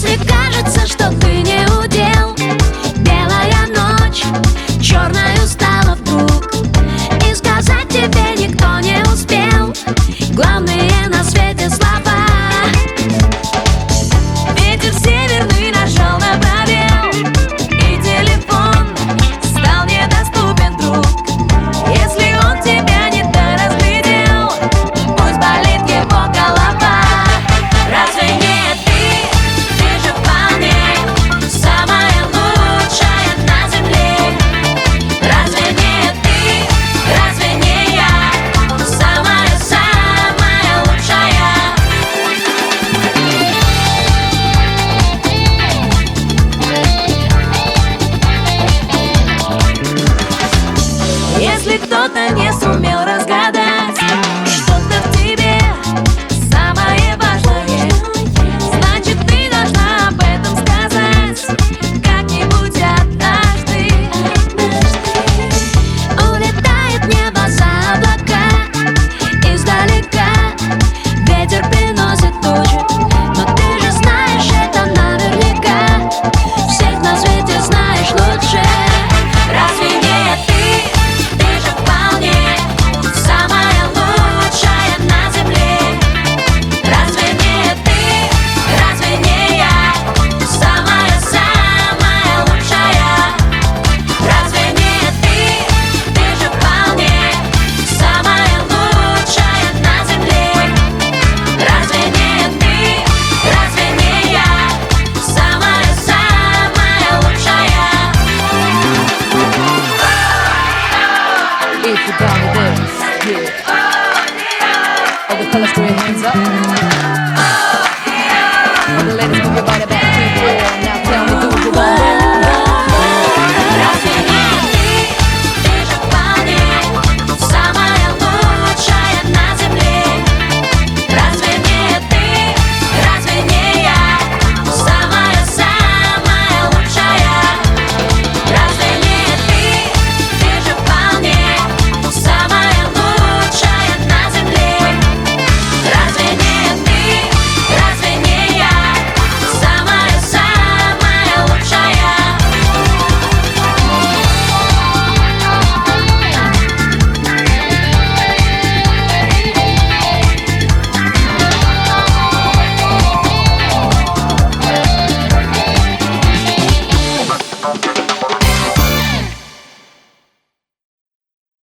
Если кажется, что ты не удел, белая ночь черною стала вдруг, и сказать тебе никто не успел главные на свете слова. Ветер северный нашел на пробел, и телефон стал недоступен, друг. Если он тебя не доразглядел, пусть болит его голова. Разве не ты же вполне самая лучшая на земле? Разве не ты, разве не я самая лучшая? Если кто-то не сумел разгадать что-то в тебе самое важное, значит, ты должна об этом сказать как-нибудь однажды. Улетает небо за облака, издалека ветер приносит тучи, но ты же знаешь это наверняка, всех на свете знаешь лучше. Разве не ты же вполне самая лучшая на земле? Разве не ты, разве не я самая лучшая? Разве не ты же вполне самая лучшая на земле? Разве не ты, разве не я самая лучшая? If you're down with this, yeah. All the fellas put your hands up. All the ladies put